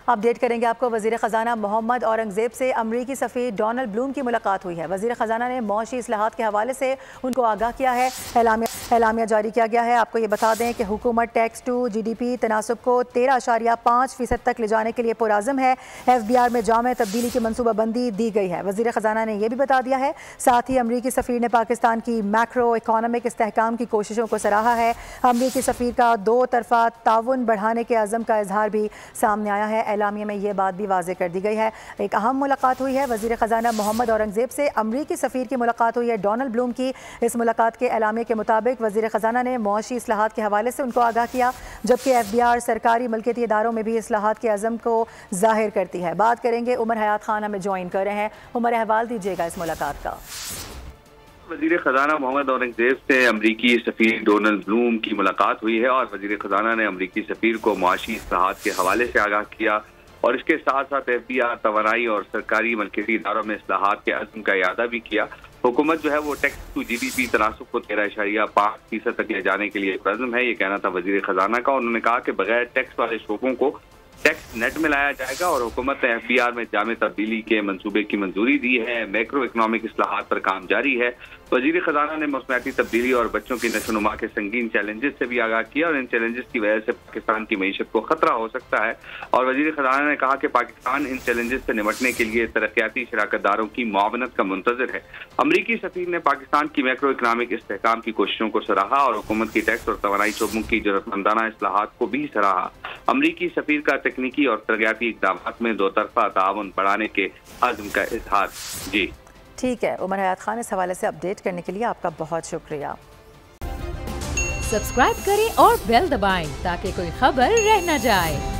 Update करेंगे आपको। वज़ीर ख़जाना मोहम्मद औरंगज़ेब से अमरीकी सफ़ीर डोनाल्ड ब्लूम की मुलाकात हुई है। वज़ीर ख़जाना ने मौशी इस्लाहात के हवाले से उनको आगाह किया है। एलामिया जारी किया गया है। आपको ये बता दें कि हुकूमत टैक्स टू GDP तनासब को 13.5% तक ले जाने के लिए पुरज़म है। FBR में जामे तब्दीली की मनसूबाबंदी दी गई है। वज़ीर ख़जाना ने यह भी बता दिया है। साथ ही अमरीकी सफ़ीर ने पाकिस्तान की मैक्रो इकॉनमिक इस्तेहकाम की कोशिशों को सराहा है। अमरीकी सफ़ीर का दो तरफ़ा ताउन बढ़ाने के अज़म का इजहार भी सामने आया है। एलामिया में ये बात भी वाज़े कर दी गई है। एक अहम मुलाकात हुई है। वज़ीर ख़जाना मोहम्मद औरंगज़ेब से अमरीकी सफ़ीर की मुलाकात हुई है डोनाल्ड ब्लूम की। इस मुलाकात के एलामिया के मुताबिक वज़ीर ख़जाना ने मौशी इस्लाहात के हवाले से उनको आगाह किया, जबकि FBR सरकारी मलकियती इदारों में भी इस्लाहात के अज़म को ज़ाहिर करती है। बात करेंगे, उमर हयात खान हमें ज्वाइन कर रहे हैं। उमर, अहवाल दीजिएगा इस मुलाकात का। वज़ीर ख़जाना मोहम्मद औरंगज़ेब से अमरीकी सफ़ीर डोनाल्ड ब्लूम की मुलाकात हुई है और वज़ीर ख़जाना ने अमरीकी सफ़ीर को मुआशी इस्लाहात के हवाले से आगाह किया और इसके साथ साथ FBR, तवानाई और सरकारी मलकियती इदारों में इस्लाहात के अज़्म का इयादा भी किया। हुकूमत जो है वो टैक्स टू GDP तनासब को 13.5% तक ले जाने के लिए पुरज़म है। ये कहना था वज़ीर ख़जाना का। उन्होंने कहा कि बगैर टैक्स वाले शोबों को टैक्स नेट में लाया जाएगा और हुकूमत ने FBR में जामे तब्दीली के मंसूबे की मंजूरी दी है। मैक्रो इकनॉमिक इस्लाहात पर काम जारी है। वज़ीर ख़जाना ने मौसमियाती तब्दीली और बच्चों की नशोनुमा के संगीन चैलेंजेस से भी आगाह किया और इन चैलेंजेस की वजह से पाकिस्तान की मईशत को खतरा हो सकता है। और वज़ीर ख़जाना ने कहा कि पाकिस्तान इन चैलेंजेस से निपटने के लिए तरक्याती शराकतदारों की मुआवनत का मुंतज़िर है। अमरीकी सफ़ीर ने पाकिस्तान की मैक्रो इकनॉमिक इस्तेहकाम की कोशिशों को सराहा और हुकूमत की टैक्स और तवानाई शोबों की ज़रूरतमंदाना इस्लाहात को भी सराहा। अमरीकी सफ़ीर का तकनीकी और तरक्याती इक़दाम में दो तरफ़ा ताउन बढ़ाने के अज़्म का इज़हार। जी ठीक है उमर हयात खान, इस हवाले से अपडेट करने के लिए आपका बहुत शुक्रिया। सब्सक्राइब करें और बेल दबाएं ताकि कोई खबर रह न जाए।